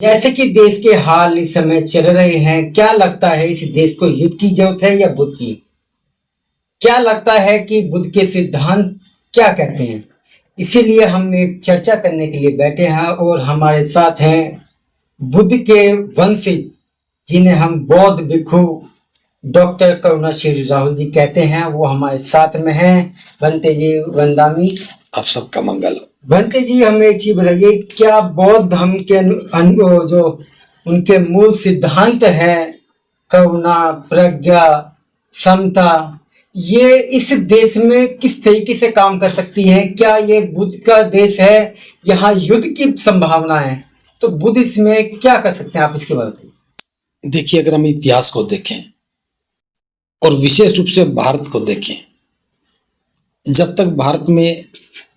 जैसे कि देश के हाल इस समय चल रहे हैं, क्या लगता है इस देश को युद्ध की जरूरत है या बुद्ध की? क्या लगता है कि बुद्ध के सिद्धांत क्या कहते हैं? इसीलिए हम एक चर्चा करने के लिए बैठे हैं और हमारे साथ हैं बुद्ध के वंशज, जिन्हें हम बौद्ध भिक्षु डॉक्टर करुणाश्री राहुल जी कहते हैं। वो हमारे साथ में हैं। बनते जी वंदामी, आप सबका मंगल हो। बनते जी, हमें एक चीज बताइए, क्या बौद्ध धर्म के जो उनके मूल सिद्धांत हैं, करुणा, प्रज्ञा, समता, ये इस देश में किस तरीके से काम कर सकती है? क्या ये बुद्ध का देश है, यहाँ युद्ध की संभावना है? तो बुद्ध इसमें क्या कर सकते हैं, आप इसके बारे में? देखिए, अगर हम इतिहास को देखें और विशेष रूप से भारत को देखें, जब तक भारत में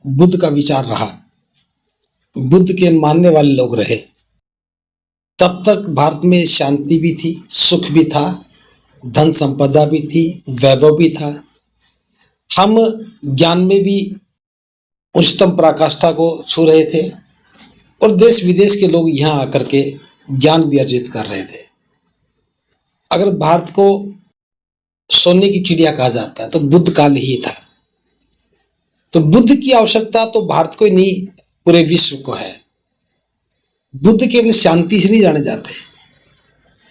बुद्ध का विचार रहा, बुद्ध के मानने वाले लोग रहे, तब तक भारत में शांति भी थी, सुख भी था, धन संपदा भी थी, वैभव भी था। हम ज्ञान में भी उच्चतम पराकाष्ठा को छू रहे थे और देश विदेश के लोग यहाँ आकर के ज्ञान भी अर्जित कर रहे थे। अगर भारत को सोने की चिड़िया कहा जाता है तो बुद्ध काल ही था। तो बुद्ध की आवश्यकता तो भारत को ही नहीं, पूरे विश्व को है। बुद्ध केवल शांति से नहीं जाने जाते,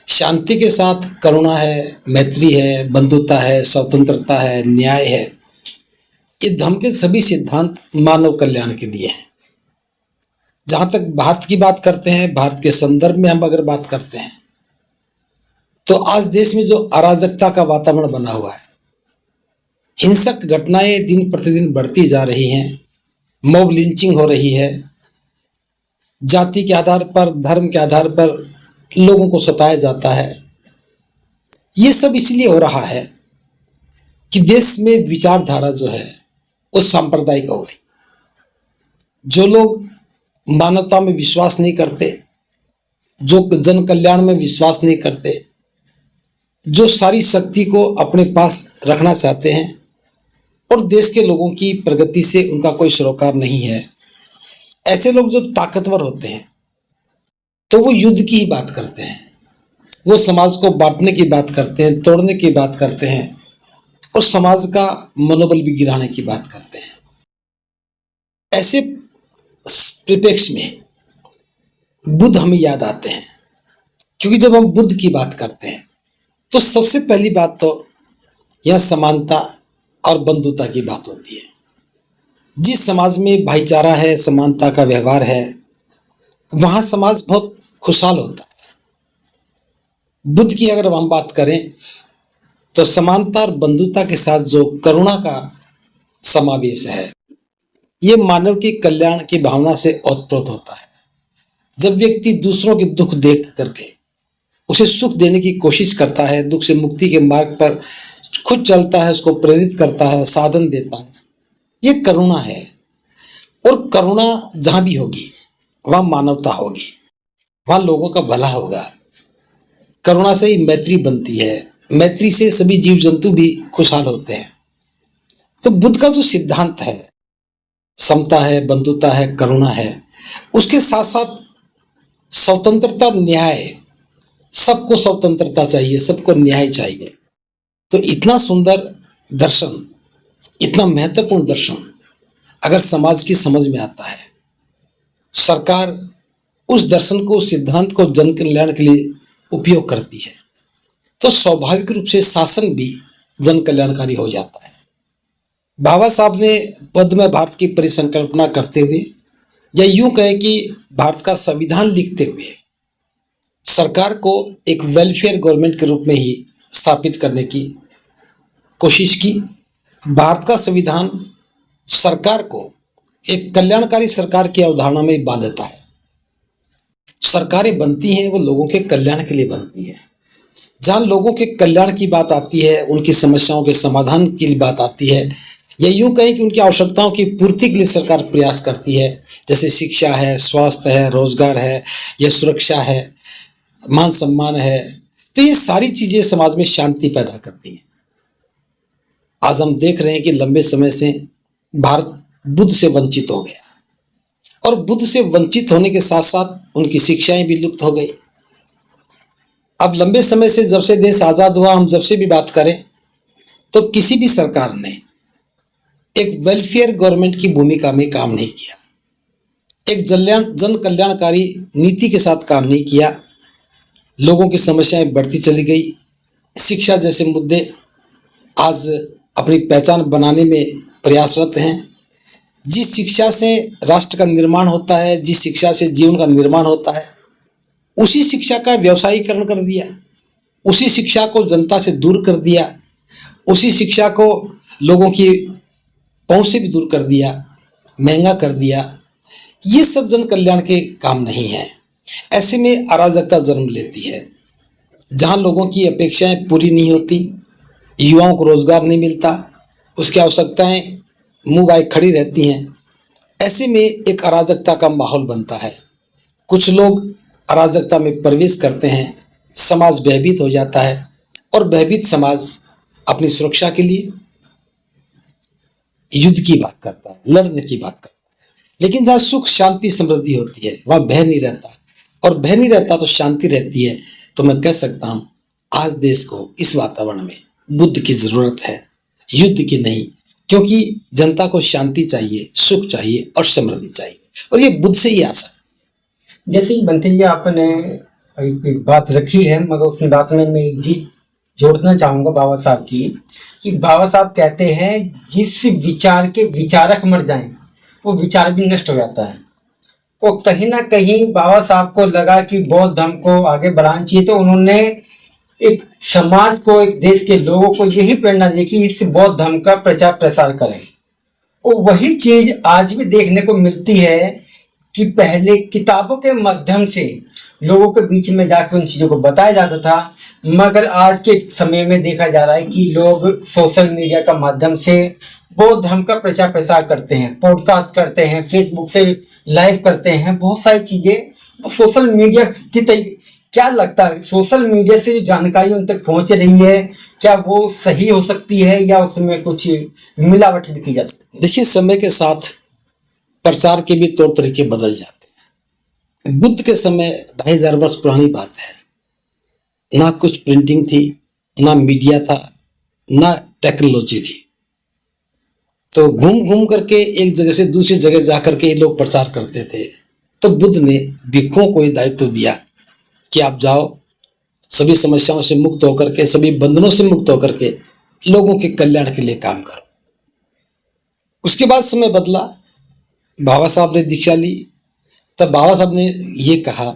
शांति के साथ करुणा है, मैत्री है, बंधुता है, स्वतंत्रता है, न्याय है। ये धर्म के सभी सिद्धांत मानव कल्याण के लिए हैं। जहां तक भारत की बात करते हैं, भारत के संदर्भ में हम अगर बात करते हैं, तो आज देश में जो अराजकता का वातावरण बना हुआ है, हिंसक घटनाएं दिन प्रतिदिन बढ़ती जा रही हैं, मॉब लिंचिंग हो रही है, जाति के आधार पर, धर्म के आधार पर लोगों को सताया जाता है। ये सब इसलिए हो रहा है कि देश में विचारधारा जो है वो सांप्रदायिक हो गई। जो लोग मानवता में विश्वास नहीं करते, जो जन कल्याण में विश्वास नहीं करते, जो सारी शक्ति को अपने पास रखना चाहते हैं और देश के लोगों की प्रगति से उनका कोई सरोकार नहीं है, ऐसे लोग जब ताकतवर होते हैं तो वो युद्ध की ही बात करते हैं, वो समाज को बांटने की बात करते हैं, तोड़ने की बात करते हैं और समाज का मनोबल भी गिराने की बात करते हैं। ऐसे परिप्रेक्ष्य में बुद्ध हमें याद आते हैं, क्योंकि जब हम बुद्ध की बात करते हैं तो सबसे पहली बात तो यह समानता और बंधुता की बात होती है। जिस समाज में भाईचारा है, समानता का व्यवहार है, वहां समाज बहुत खुशहाल होता है। बुद्ध की अगर हम बात करें तो समानता और बंधुता के साथ जो करुणा का समावेश है, ये मानव के कल्याण की भावना से ओतप्रोत होता है। जब व्यक्ति दूसरों के दुख देख करके उसे सुख देने की कोशिश करता है, दुख से मुक्ति के मार्ग पर खुद चलता है, उसको प्रेरित करता है, साधन देता है, ये करुणा है। और करुणा जहां भी होगी वहां मानवता होगी, वहां लोगों का भला होगा। करुणा से ही मैत्री बनती है, मैत्री से सभी जीव जंतु भी खुशहाल होते हैं। तो बुद्ध का जो सिद्धांत है, समता है, बंधुता है, करुणा है, उसके साथ साथ स्वतंत्रता, न्याय, सबको स्वतंत्रता चाहिए, सबको न्याय चाहिए। तो इतना सुंदर दर्शन, इतना महत्वपूर्ण दर्शन अगर समाज की समझ में आता है, सरकार उस दर्शन को, सिद्धांत को जन कल्याण के लिए उपयोग करती है, तो स्वाभाविक रूप से शासन भी जन कल्याणकारी हो जाता है। बाबा साहब ने पद में भारत की परिसंकल्पना करते हुए, या यूं कहें कि भारत का संविधान लिखते हुए, सरकार को एक वेलफेयर गवर्नमेंट के रूप में ही स्थापित करने की कोशिश की। भारत का संविधान सरकार को एक कल्याणकारी सरकार की अवधारणा में बांधता है। सरकारें बनती हैं वो लोगों के कल्याण के लिए बनती हैं। जहां लोगों के कल्याण की बात आती है, उनकी समस्याओं के समाधान की बात आती है, या यूं कहें कि उनकी आवश्यकताओं की पूर्ति के लिए सरकार प्रयास करती है, जैसे शिक्षा है, स्वास्थ्य है, रोजगार है, या सुरक्षा है, मान सम्मान है, तो ये सारी चीजें समाज में शांति पैदा करती हैं। आज हम देख रहे हैं कि लंबे समय से भारत बुद्ध से वंचित हो गया। और बुद्ध से वंचित होने के साथ साथ उनकी शिक्षाएं भी लुप्त हो गई। अब लंबे समय से जब से देश आज़ाद हुआ, हम जब से भी बात करें तो किसी भी सरकार ने एक वेलफेयर गवर्नमेंट की भूमिका में काम नहीं किया, एक जन कल्याणकारी नीति के साथ काम नहीं किया। लोगों की समस्याएं बढ़ती चली गई। शिक्षा जैसे मुद्दे आज अपनी पहचान बनाने में प्रयासरत हैं। जिस शिक्षा से राष्ट्र का निर्माण होता है, जिस शिक्षा से जीवन का निर्माण होता है, उसी शिक्षा का व्यवसायीकरण कर दिया, उसी शिक्षा को जनता से दूर कर दिया, उसी शिक्षा को लोगों की पहुंच से भी दूर कर दिया, महंगा कर दिया। ये सब जन कल्याण के काम नहीं है। ऐसे में अराजकता जन्म लेती है। जहाँ लोगों की अपेक्षाएं पूरी नहीं होती, युवाओं को रोजगार नहीं मिलता, उसकी आवश्यकताएं मुँह बाए खड़ी रहती हैं। ऐसे में एक अराजकता का माहौल बनता है। कुछ लोग अराजकता में प्रवेश करते हैं, समाज भयभीत हो जाता है और भयभीत समाज अपनी सुरक्षा के लिए युद्ध की बात करता है, लड़ने की बात करता है। लेकिन जहाँ सुख शांति समृद्धि होती है वहाँ भय नहीं रहता, और भय नहीं रहता तो शांति रहती है। तो मैं कह सकता हूँ आज देश को इस वातावरण में बुद्ध की जरूरत है, युद्ध की नहीं। क्योंकि जनता को शांति चाहिए, सुख चाहिए और समृद्धि चाहिए, और ये बुद्ध से ही आ सकती है। जैसे ही बनते ही आपने एक बात रखी है, मगर उस बात में मैं एक चीज जोड़ना चाहूंगा बाबा साहब की, कि बाबा साहब कहते हैं जिस विचार के विचारक मर जाएं वो विचार भी नष्ट हो जाता है। वो कहीं ना कहीं बाबा साहब को लगा कि बौद्ध धर्म को आगे बढ़ाना चाहिए, तो उन्होंने एक समाज को, एक देश के लोगों को यही प्रेरणा दी कि इस बौद्ध धर्म का प्रचार प्रसार करें। और वही चीज आज भी देखने को मिलती है कि पहले किताबों के माध्यम से लोगों के बीच में जाकर उन चीज़ों को बताया जाता था, मगर आज के समय में देखा जा रहा है कि लोग सोशल मीडिया का माध्यम से बौद्ध धर्म का प्रचार प्रसार करते हैं, पॉडकास्ट करते हैं, फेसबुक से लाइव करते हैं, बहुत सारी चीज़ें सोशल मीडिया की तरीके। क्या लगता है सोशल मीडिया से जो जानकारी उन तक पहुंच रही है, क्या वो सही हो सकती है या उसमें कुछ मिलावट भी की जा सकती है? देखिए, समय के साथ प्रचार के भी तौर तरीके बदल जाते हैं। बुद्ध के समय 2500 वर्ष पुरानी बात है। ना कुछ प्रिंटिंग थी, ना मीडिया था, ना टेक्नोलॉजी थी। तो घूम घूम करके एक जगह से दूसरी जगह जा करके ये लोग प्रचार करते थे। तो बुद्ध ने भिक्षुओं को ये दायित्व दिया कि आप जाओ, सभी समस्याओं से मुक्त होकर के, सभी बंधनों से मुक्त होकर के लोगों के कल्याण के लिए काम करो। उसके बाद समय बदला, बाबा साहब ने दीक्षा ली। तब बाबा साहब ने ये कहा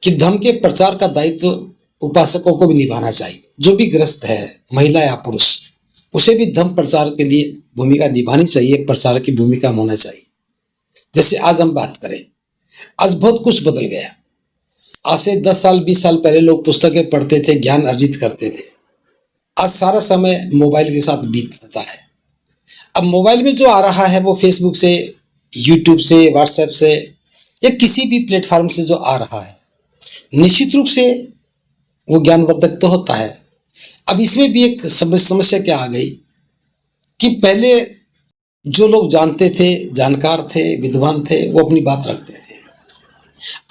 कि धर्म के प्रचार का दायित्व उपासकों को भी निभाना चाहिए। जो भी ग्रस्त है, महिला या पुरुष, उसे भी धर्म प्रचार के लिए भूमिका निभानी चाहिए, प्रचार की भूमिका होना चाहिए। जैसे आज हम बात करें, आज बहुत कुछ बदल गया। आज से 10 साल 20 साल पहले लोग पुस्तकें पढ़ते थे, ज्ञान अर्जित करते थे। आज सारा समय मोबाइल के साथ बीतता है। अब मोबाइल में जो आ रहा है वो फेसबुक से, यूट्यूब से, व्हाट्सएप से या किसी भी प्लेटफॉर्म से जो आ रहा है, निश्चित रूप से वो ज्ञानवर्धक तो होता है। अब इसमें भी एक समस्या क्या आ गई कि पहले जो लोग जानते थे, जानकार थे, विद्वान थे, वो अपनी बात रखते थे।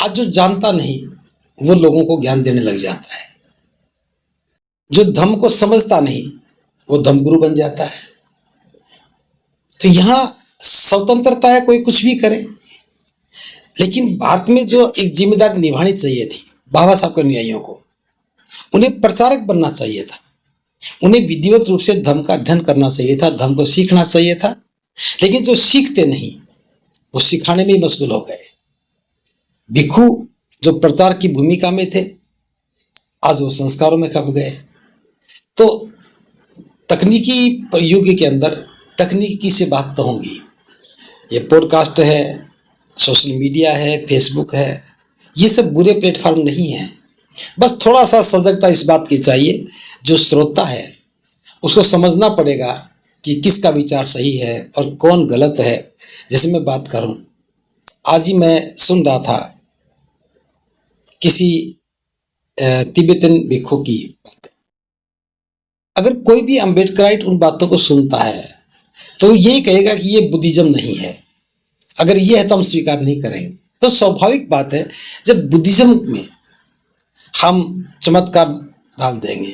आज जो जानता नहीं वो लोगों को ज्ञान देने लग जाता है। जो धम्म को समझता नहीं वो धम्मगुरु बन जाता है। तो यहाँ स्वतंत्रता है, कोई कुछ भी करे, लेकिन भारत में जो एक जिम्मेदारी निभानी चाहिए थी बाबा साहब के अनुयायियों को, उन्हें प्रचारक बनना चाहिए था। उन्हें विधिवत रूप से धर्म का अध्ययन करना चाहिए था, धर्म को सीखना चाहिए था। लेकिन जो सीखते नहीं वो सिखाने में ही मशगूल हो गए। भिक्षु जो प्रचार की भूमिका में थे, आज वो संस्कारों में खप गए। तो तकनीकी युग के अंदर तकनीकी से बात तो होंगी। ये पॉडकास्ट है, सोशल मीडिया है, फेसबुक है, ये सब बुरे प्लेटफॉर्म नहीं हैं। बस थोड़ा सा सजगता इस बात की चाहिए, जो श्रोता है उसको समझना पड़ेगा कि किसका विचार सही है और कौन गलत है। जैसे मैं बात करूं, आज ही मैं सुन रहा था किसी तिब्बतन भिक्षु की। अगर कोई भी अम्बेडकराइट उन बातों को सुनता है तो यही कहेगा कि ये बुद्धिज्म नहीं है। अगर ये है तो हम स्वीकार नहीं करेंगे। तो स्वाभाविक बात है, जब बुद्धिज्म में हम चमत्कार डाल देंगे,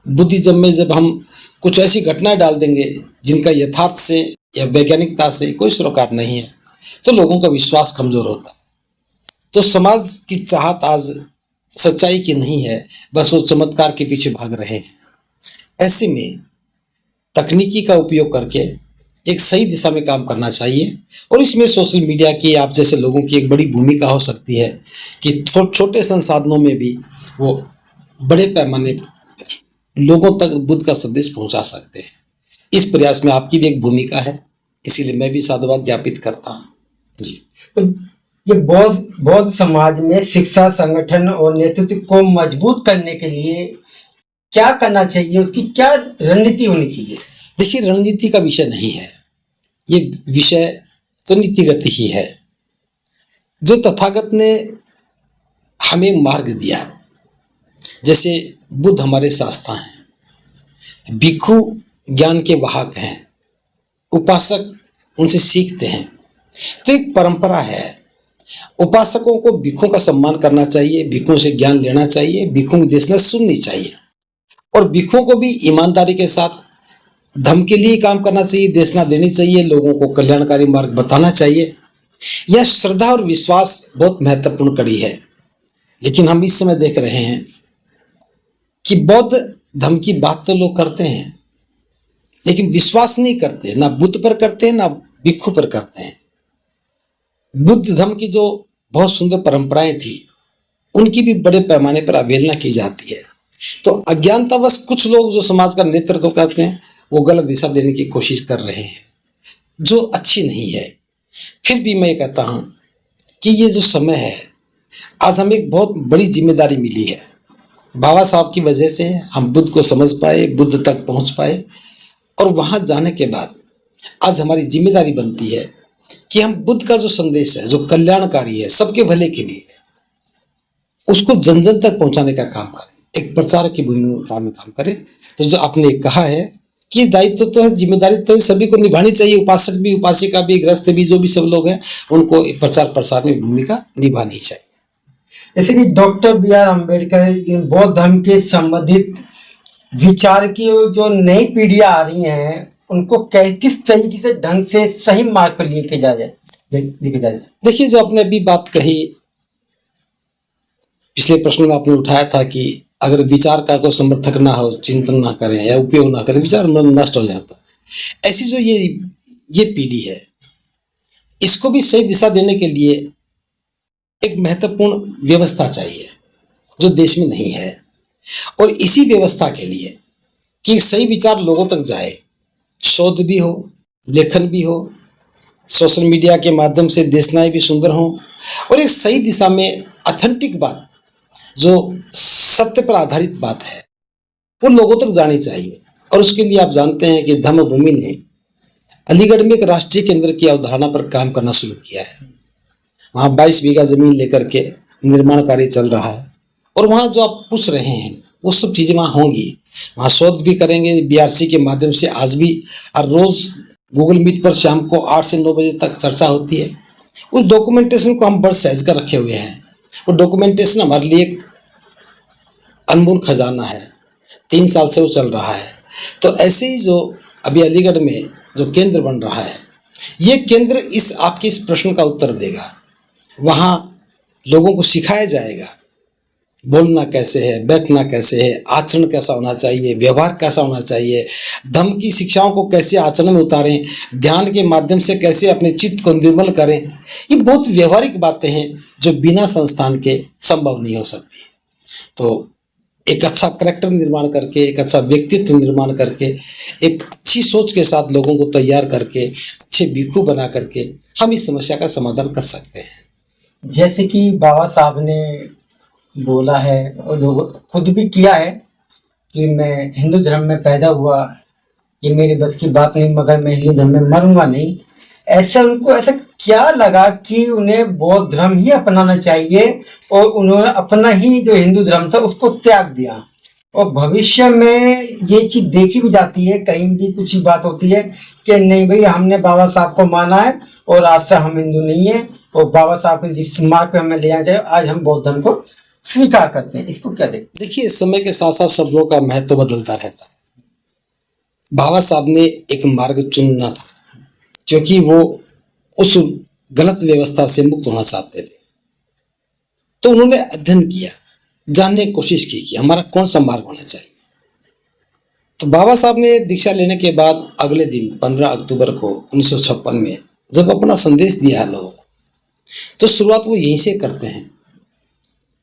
बुद्धिज्म में जब हम कुछ ऐसी घटनाएं डाल देंगे जिनका यथार्थ से या वैज्ञानिकता से कोई सरोकार नहीं है, तो लोगों का विश्वास कमजोर होता है। तो समाज की चाहत आज सच्चाई की नहीं है, बस वो चमत्कार के पीछे भाग रहे हैं। ऐसे में तकनीकी का उपयोग करके एक सही दिशा में काम करना चाहिए, और इसमें सोशल मीडिया की, आप जैसे लोगों की एक बड़ी भूमिका हो सकती है कि छोटे संसाधनों में भी वो बड़े पैमाने पर लोगों तक बुद्ध का संदेश पहुंचा सकते हैं। इस प्रयास में आपकी भी एक भूमिका है, इसीलिए मैं भी साधुवाद ज्ञापित करता हूँ जी। तो ये बौद्ध समाज में शिक्षा, संगठन और नेतृत्व को मजबूत करने के लिए क्या करना चाहिए, उसकी क्या रणनीति होनी चाहिए? देखिए, रणनीति का विषय नहीं है, ये विषय तो नीतिगत ही है। जो तथागत ने हमें मार्ग दिया, जैसे बुद्ध हमारे शास्त्र हैं, भिक्षु ज्ञान के वाहक हैं, उपासक उनसे सीखते हैं, तो एक परंपरा है। उपासकों को भिक्षुओं का सम्मान करना चाहिए, भिक्षुओं से ज्ञान लेना चाहिए, भिक्षुओं की देशना सुननी चाहिए, और भिक्षुओं को भी ईमानदारी के साथ धर्म के लिए काम करना चाहिए, देशना देनी चाहिए, लोगों को कल्याणकारी मार्ग बताना चाहिए। यह श्रद्धा और विश्वास बहुत महत्वपूर्ण कड़ी है। लेकिन हम इस समय देख रहे हैं कि बौद्ध धर्म की बात तो लोग करते हैं, लेकिन विश्वास नहीं करते, ना बुद्ध पर करते हैं ना भिक्षु पर करते हैं। बुद्ध धर्म की जो बहुत सुंदर परंपराएं थी, उनकी भी बड़े पैमाने पर अवहेलना की जाती है। तो अज्ञानतावश कुछ लोग जो समाज का नेतृत्व करते हैं, वो गलत दिशा देने की कोशिश कर रहे हैं, जो अच्छी नहीं है। फिर भी मैं कहता हूं कि ये जो समय है, आज हमें एक बहुत बड़ी जिम्मेदारी मिली है। बाबा साहब की वजह से हम बुद्ध को समझ पाए, बुद्ध तक पहुंच पाए, और वहां जाने के बाद आज हमारी जिम्मेदारी बनती है कि हम बुद्ध का जो संदेश है, जो कल्याणकारी है, सबके भले के लिए, उसको जन जन तक पहुंचाने का काम करें, एक प्रचारक की भूमिका में काम करें। तो जो आपने कहा है कि दायित्व तो है, जिम्मेदारी तो सभी को निभानी चाहिए, उपासक भी, उपासिका भी, गृहस्थ भी, जो भी सब लोग हैं, उनको प्रचार प्रसार में भूमिका निभानी चाहिए। जैसे कि डॉक्टर B.R. अम्बेडकर बौद्ध धर्म के संबंधित विचार की जो नई पीढ़ियां आ रही हैं, उनको किस तरीके से ढंग से सही मार्ग पर लेके जाए। देखिए, जो आपने अभी बात कही, पिछले प्रश्न में आपने उठाया था कि अगर विचार का कोई समर्थक ना हो, चिंतन ना करें या उपयोग ना करें, विचार नष्ट हो जाता है। ऐसी जो ये पीढ़ी है, इसको भी सही दिशा देने के लिए एक महत्वपूर्ण व्यवस्था चाहिए, जो देश में नहीं है। और इसी व्यवस्था के लिए कि सही विचार लोगों तक जाए, शोध भी हो, लेखन भी हो, सोशल मीडिया के माध्यम से देशनाएं भी सुंदर हों, और एक सही दिशा में ऑथेंटिक बात, जो सत्य पर आधारित बात है, वो लोगों तक जानी चाहिए। और उसके लिए आप जानते हैं कि धम्मभूमि ने अलीगढ़ में एक राष्ट्रीय केंद्र की अवधारणा पर काम करना शुरू किया है। वहाँ 22 बीघा जमीन लेकर के निर्माण कार्य चल रहा है, और वहाँ जो आप पूछ रहे हैं वो सब चीज़ें वहाँ होंगी। वहाँ शोध भी करेंगे BRC के माध्यम से। आज भी हर रोज़ गूगल मीट पर शाम को 8 से 9 बजे तक चर्चा होती है। उस डॉक्यूमेंटेशन को हम बड़ सहज कर रखे हुए हैं। वो डॉक्यूमेंटेशन हमारे लिए एक अनमोल खजाना है, 3 साल से वो चल रहा है। तो ऐसे ही जो अभी अलीगढ़ में जो केंद्र बन रहा है, ये केंद्र इस आपके इस प्रश्न का उत्तर देगा। वहाँ लोगों को सिखाया जाएगा बोलना कैसे है, बैठना कैसे है, आचरण कैसा होना चाहिए, व्यवहार कैसा होना चाहिए, धर्म की शिक्षाओं को कैसे आचरण में उतारें, ध्यान के माध्यम से कैसे अपने चित्त को निर्मल करें। ये बहुत व्यवहारिक बातें हैं जो बिना संस्थान के संभव नहीं हो सकती। तो एक अच्छा करैक्टर निर्माण करके, एक अच्छा व्यक्तित्व निर्माण करके, एक अच्छी सोच के साथ लोगों को तैयार करके, अच्छे भिक्षु बना करके हम इस समस्या का समाधान कर सकते हैं। जैसे कि बाबा साहब ने बोला है और लोग खुद भी किया है कि मैं हिंदू धर्म में पैदा हुआ, ये मेरे बस की बात नहीं, मगर मैं हिंदू धर्म में मरूंगा नहीं। ऐसा उनको ऐसा क्या लगा कि उन्हें बौद्ध धर्म ही अपनाना चाहिए, और उन्होंने अपना ही जो हिंदू धर्म था उसको त्याग दिया। और भविष्य में ये चीज़ देखी भी जाती है, कहीं भी कुछ ही बात होती है कि नहीं भाई, हमने बाबा साहब को माना है और आज से हम हिंदू नहीं है, और बाबा साहब ने जिस मार्ग पे हमें ले जाए आज हम बौद्ध धर्म को स्वीकार करते हैं। इसको क्या देखते देखिए, समय के साथ साथ शब्दों का महत्व बदलता रहता है। बाबा साहब ने एक मार्ग चुनना था, क्योंकि वो उस गलत व्यवस्था से मुक्त होना चाहते थे। तो उन्होंने अध्ययन किया, जानने की कोशिश की कि हमारा कौन सा मार्ग होना चाहिए। तो बाबा साहब ने दीक्षा लेने के बाद अगले दिन 15 अक्टूबर को 1956 में जब अपना संदेश दिया है लोगों को, तो शुरुआत वो यहीं से करते हैं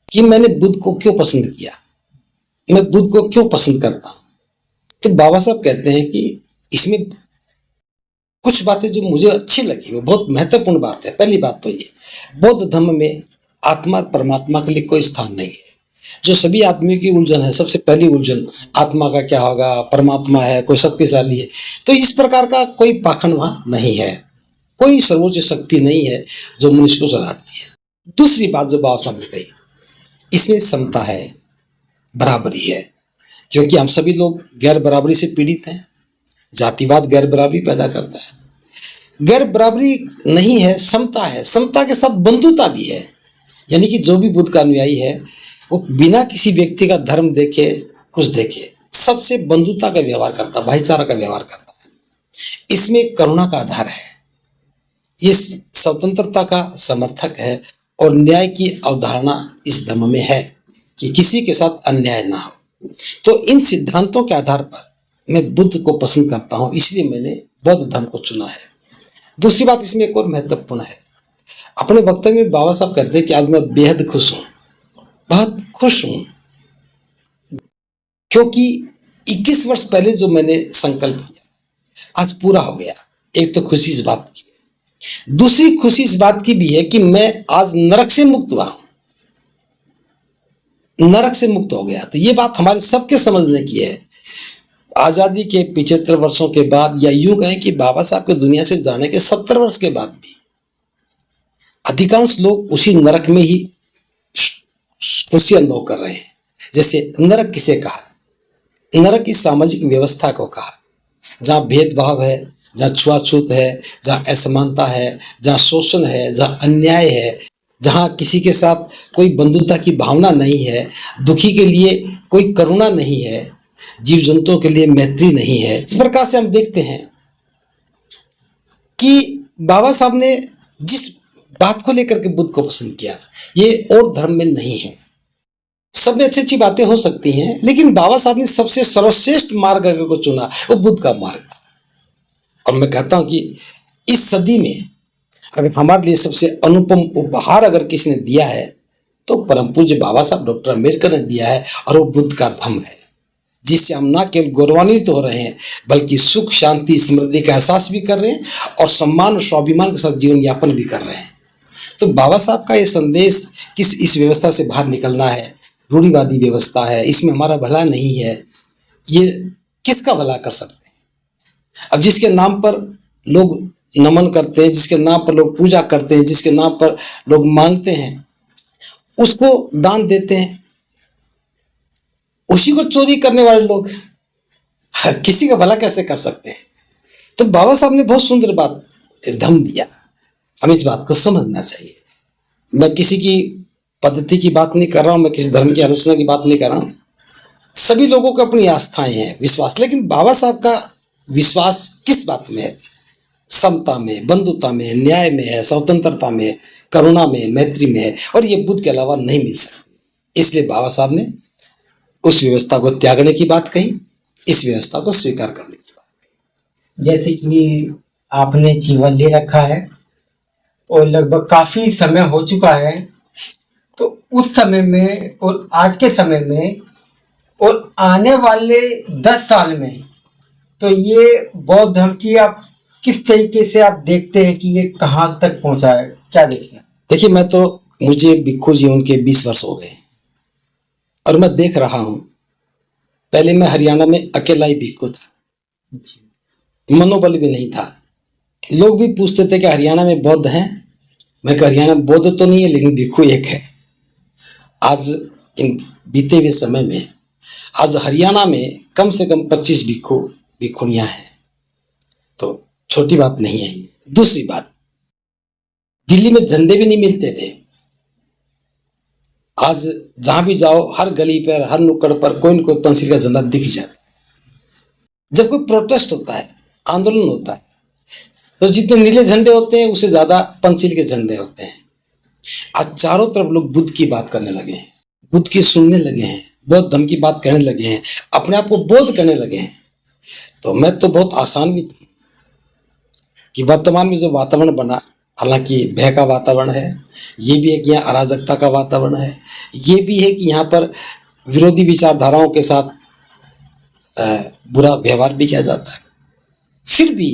कि मैंने बुद्ध को क्यों पसंद किया, मैं बुद्ध को क्यों पसंद करता हूं। तो बाबा साहब कहते हैं कि इसमें कुछ बातें जो मुझे अच्छी लगी, वो बहुत महत्वपूर्ण बात है। पहली बात तो ये, बौद्ध धर्म में आत्मा परमात्मा के लिए कोई स्थान नहीं है। जो सभी आदमियों की उलझन है, सबसे पहली उलझन आत्मा का क्या होगा, परमात्मा है, कोई शक्तिशाली है, तो इस प्रकार का कोई पाखंड वहां नहीं है, कोई सर्वोच्च शक्ति नहीं है जो मनुष्य को चलाती है। दूसरी बात जो बाबा साहब ने कही, इसमें समता है, बराबरी है, क्योंकि हम सभी लोग गैर बराबरी से पीड़ित हैं। जातिवाद गैर बराबरी पैदा करता है। गैर बराबरी नहीं है, समता है, समता के साथ बंधुता भी है। यानी कि जो भी बुद्ध का अनुयायी है वो बिना किसी व्यक्ति का धर्म देखे, कुछ देखे, सबसे बंधुता का व्यवहार करता है, भाईचारा का व्यवहार करता है। इसमें करुणा का आधार है, ये स्वतंत्रता का समर्थक है, और न्याय की अवधारणा इस धर्म में है कि किसी के साथ अन्याय ना हो। तो इन सिद्धांतों के आधार पर मैं बुद्ध को पसंद करता हूं, इसलिए मैंने बौद्ध धर्म को चुना है। दूसरी बात इसमें एक और महत्वपूर्ण है, अपने वक्तव्य में बाबा साहब कहते हैं कि आज मैं बेहद खुश हूं, बहुत खुश हूं, क्योंकि 21 वर्ष पहले जो मैंने संकल्प किया आज पूरा हो गया। एक तो खुशी इस बात की है, दूसरी खुशी इस बात की भी है कि मैं आज नरक से मुक्त हुआ हूं, नरक से मुक्त हो गया। तो ये बात हमारे सबके समझने की है। आजादी के 75 वर्षों के बाद, या यूं कहें कि बाबा साहब के दुनिया से जाने के 70 वर्ष के बाद भी अधिकांश लोग उसी नरक में ही खुशी अनुभव कर रहे हैं। जैसे नरक किसे कहा, नरक की सामाजिक व्यवस्था को कहा, जहाँ भेदभाव है, जहाँ छुआछूत है, जहाँ असमानता है, जहाँ शोषण है, जहाँ अन्याय है, जहाँ किसी के साथ कोई बंधुता की भावना नहीं है, दुखी के लिए कोई करुणा नहीं है, जीव जंतुओं के लिए मैत्री नहीं है। इस प्रकार से हम देखते हैं कि बाबा साहब ने जिस बात को लेकर के बुद्ध को पसंद किया, ये और धर्म में नहीं है। सब में अच्छी अच्छी बातें हो सकती हैं, लेकिन बाबा साहब ने सबसे सर्वश्रेष्ठ मार्ग अगर को चुना, वो बुद्ध का मार्ग था। और मैं कहता हूं कि इस सदी में अगर हमारे लिए सबसे अनुपम उपहार अगर किसी ने दिया है तो परम पूज्य बाबा साहब डॉक्टर अम्बेडकर ने दिया है, और वो बुद्ध का धम्म है, जिससे हम न केवल गौरवान्वित हो रहे हैं, बल्कि सुख, शांति, समृद्धि का एहसास भी कर रहे हैं, और सम्मान और स्वाभिमान के साथ जीवन यापन भी कर रहे हैं। तो बाबा साहब का ये संदेश किस इस व्यवस्था से बाहर निकलना है, रूढ़िवादी व्यवस्था है, इसमें हमारा भला नहीं है, ये किसका भला कर सकते हैं। अब जिसके नाम पर लोग नमन करते हैं, जिसके नाम पर लोग पूजा करते हैं, जिसके नाम पर लोग मांगते हैं, उसको दान देते हैं, उसी को चोरी करने वाले लोग किसी का भला कैसे कर सकते हैं। तो बाबा साहब ने बहुत सुंदर बात धम्म दिया, हमें इस बात को समझना चाहिए। मैं किसी की पद्धति की बात नहीं कर रहा हूं, मैं किसी धर्म की आलोचना की बात नहीं कर रहा हूं। सभी लोगों को अपनी आस्थाएं हैं, विश्वास, लेकिन बाबा साहब का विश्वास किस बात में है, समता में, बंधुता में, न्याय में है, स्वतंत्रता में, करुणा में, मैत्री में है, और ये बुद्ध के अलावा नहीं मिल सकती। इसलिए बाबा साहब ने उस व्यवस्था को त्यागने की बात कही, इस व्यवस्था को स्वीकार करने की बात। जैसे कि आपने जीवन ले रखा है और लगभग काफी समय हो चुका है, तो उस समय में और आज के समय में और आने वाले 10 साल में, तो ये बौद्ध धर्म की आप किस तरीके से आप देखते हैं कि ये कहाँ तक पहुंचा है, क्या देखते हैं? देखिए, मुझे भिक्खु जीवन के 20 वर्ष हो गए हैं, और मैं देख रहा हूं, पहले मैं हरियाणा में अकेला ही भिक्खु था, मनोबल भी नहीं था। लोग भी पूछते थे कि हरियाणा में बौद्ध हैं, मैं कहा हरियाणा में बौद्ध तो नहीं है, लेकिन भिक्खु एक है। आज इन बीते हुए समय में आज हरियाणा में कम से कम 25 भिक्खुनियां हैं, तो छोटी बात नहीं है ये। दूसरी बात, दिल्ली में झंडे भी नहीं मिलते थे। आज जहां भी जाओ, हर गली पर, हर नुक्कड़ पर कोई न कोई पंचशील का झंडा दिख जाता है। जब कोई प्रोटेस्ट होता है, आंदोलन होता है, तो जितने नीले झंडे होते हैं उससे ज्यादा पंचशील के झंडे होते हैं। आज चारों तरफ लोग बुद्ध की बात करने लगे हैं, बुद्ध की सुनने लगे हैं, बौद्ध धर्म की बात करने लगे हैं, अपने आप को बोध करने लगे हैं। तो मैं तो बहुत आसान्वित हूं कि वर्तमान में जो वातावरण बना, हालांकि भय का वातावरण है, ये भी है कि यहाँ अराजकता का वातावरण है, ये भी है कि यहाँ पर विरोधी विचारधाराओं के साथ बुरा व्यवहार भी किया जाता है। फिर भी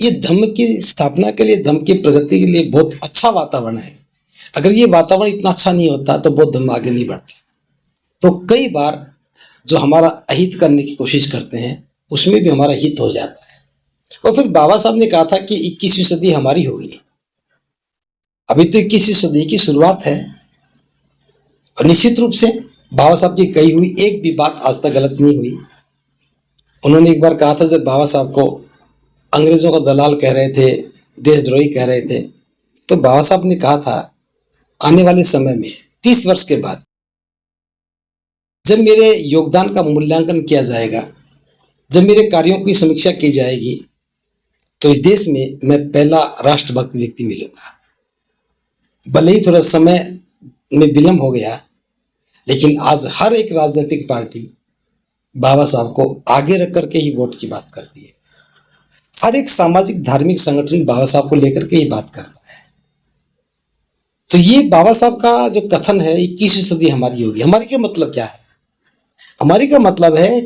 ये धर्म की स्थापना के लिए, धर्म की प्रगति के लिए बहुत अच्छा वातावरण है। अगर ये वातावरण इतना अच्छा नहीं होता तो बौद्ध धर्म आगे नहीं बढ़ता। तो कई बार जो हमारा अहित करने की कोशिश करते हैं उसमें भी हमारा हित हो जाता है। और फिर बाबा साहब ने कहा था कि 21वीं सदी हमारी होगी। अभी तो 21वीं सदी की शुरुआत है और निश्चित रूप से बाबा साहब की कही हुई एक भी बात आज तक गलत नहीं हुई। उन्होंने एक बार कहा था, जब बाबा साहब को अंग्रेजों का दलाल कह रहे थे, देशद्रोही कह रहे थे, तो बाबा साहब ने कहा था आने वाले समय में 30 वर्ष के बाद जब मेरे योगदान का मूल्यांकन किया जाएगा, जब मेरे कार्यों की समीक्षा की जाएगी, तो इस देश में मैं पहला राष्ट्रभक्त व्यक्ति मिलूंगा। भले ही थोड़ा समय में विलंब हो गया, लेकिन आज हर एक राजनीतिक पार्टी बाबा साहब को आगे रख करके ही वोट की बात करती है। हर एक सामाजिक धार्मिक संगठन बाबा साहब को लेकर के ही बात करता है। तो ये बाबा साहब का जो कथन है 21वीं सदी हमारी होगी, हमारी का मतलब क्या है? हमारी का मतलब है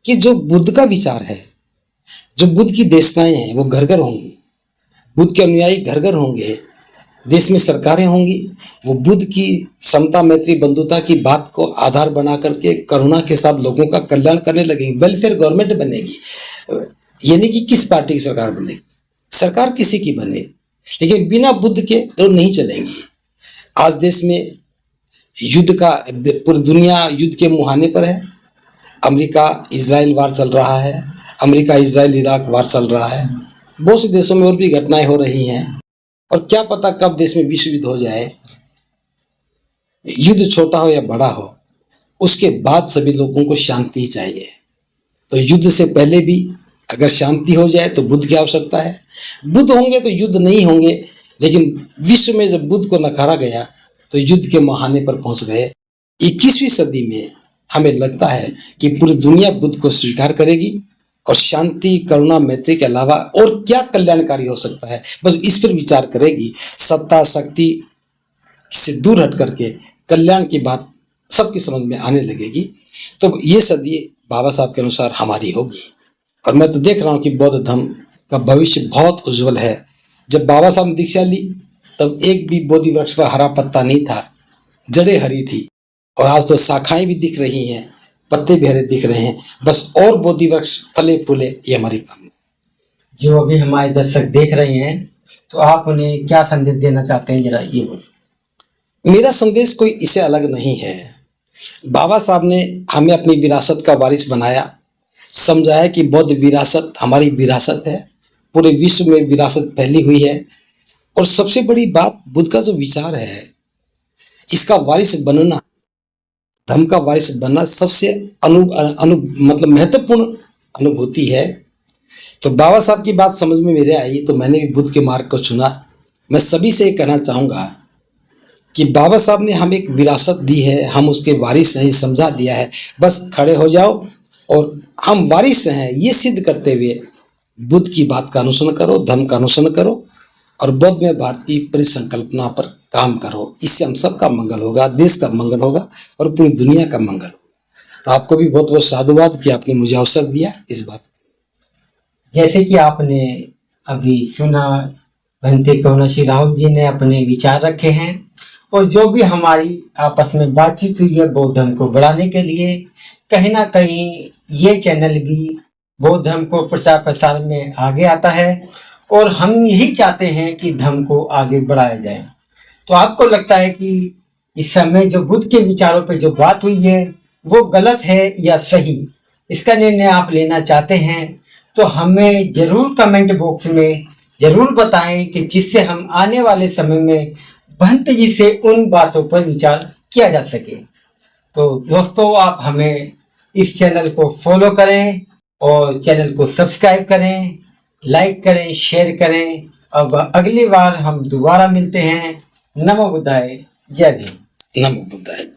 कि जो बुद्ध का विचार है, जो बुद्ध की देशनाएं हैं, वो घर घर होंगी, बुद्ध के अनुयायी घर घर होंगे, देश में सरकारें होंगी, वो बुद्ध की समता, मैत्री, बंधुता की बात को आधार बना करके करुणा के साथ लोगों का कल्याण करने लगेंगी। वेलफेयर गवर्नमेंट बनेगी। ये नहीं कि किस पार्टी की सरकार बनेगी, सरकार किसी की बने, लेकिन बिना बुद्ध के तो नहीं चलेंगी। आज देश में युद्ध का, पूरी दुनिया युद्ध के मुहाने पर है। अमेरिका इजराइल वार चल रहा है, अमेरिका इजराइल इराक वार चल रहा है, बहुत से देशों में और भी घटनाएं हो रही हैं, और क्या पता कब देश में विश्व युद्ध हो जाए। युद्ध छोटा हो या बड़ा हो, उसके बाद सभी लोगों को शांति चाहिए। तो युद्ध से पहले भी अगर शांति हो जाए तो बुद्ध की आवश्यकता है। बुद्ध होंगे तो युद्ध नहीं होंगे, लेकिन विश्व में जब बुद्ध को नकारा गया तो युद्ध के मुहाने पर पहुंच गए। 21वीं सदी में हमें लगता है कि पूरी दुनिया बुद्ध को स्वीकार करेगी और शांति, करुणा, मैत्री के अलावा और क्या कल्याणकारी हो सकता है, बस इस पर विचार करेगी। सत्ता, शक्ति से दूर हट करके कल्याण की बात सबकी समझ में आने लगेगी। तो ये सदी बाबा साहब के अनुसार हमारी होगी। और मैं तो देख रहा हूँ कि बौद्ध धर्म का भविष्य बहुत उज्जवल है। जब बाबा साहब ने दीक्षा ली तब एक भी बोधि वृक्ष पर हरा पत्ता नहीं था, जड़ें हरी थी, और आज तो शाखाएं भी दिख रही हैं, पत्ते भी हरे दिख रहे हैं। बस और बोधि वृक्ष फले फूले, ये हमारी कामना है। जो अभी हमारे दर्शक देख रहे हैं, तो आप उन्हें क्या संदेश देना चाहते हैं, जरा ये बोलिए। मेरा संदेश कोई इससे अलग नहीं है। बाबा साहब ने हमें अपनी विरासत का वारिस बनाया, समझाया कि बौद्ध विरासत हमारी विरासत है, पूरे विश्व में विरासत फैली हुई है। और सबसे बड़ी बात, बुद्ध का जो विचार है, इसका वारिस बनना, धर्म का वारिस बनना सबसे मतलब महत्वपूर्ण अनुभूति है। तो बाबा साहब की बात समझ में मेरे आई तो मैंने भी बुद्ध के मार्ग को चुना। मैं सभी से कहना चाहूँगा कि बाबा साहब ने हमें एक विरासत दी है, हम उसके वारिस हैं, समझा दिया है। बस खड़े हो जाओ और हम वारिस हैं ये सिद्ध करते हुए बुद्ध की बात का अनुसरण करो, धर्म का अनुसरण करो और बौद्ध में भारतीय परिसंकल्पना पर काम करो। इससे हम सबका मंगल होगा, देश का मंगल होगा और पूरी दुनिया का मंगल होगा। तो आपको भी बहुत बहुत साधुवाद कि आपने मुझे अवसर दिया इस बात। जैसे कि आपने अभी सुना, भंते करुणा श्री राहुल जी ने अपने विचार रखे हैं, और जो भी हमारी आपस में बातचीत हुई है बौद्ध धर्म को बढ़ाने के लिए, कहीं ना कहीं ये चैनल भी बौद्ध धर्म को प्रचार प्रसार में आगे आता है, और हम यही चाहते हैं कि धर्म को आगे बढ़ाया जाए। तो आपको लगता है कि इस समय जो बुद्ध के विचारों पे जो बात हुई है वो गलत है या सही, इसका निर्णय आप लेना चाहते हैं तो हमें ज़रूर कमेंट बॉक्स में जरूर बताएं कि जिससे हम आने वाले समय में भंत जी से उन बातों पर विचार किया जा सके। तो दोस्तों, आप हमें इस चैनल को फॉलो करें और चैनल को सब्सक्राइब करें, लाइक करें, शेयर करें। अब अगली बार हम दोबारा मिलते हैं। नमो बुद्धाय, जय भीम। नमो बुद्धाय।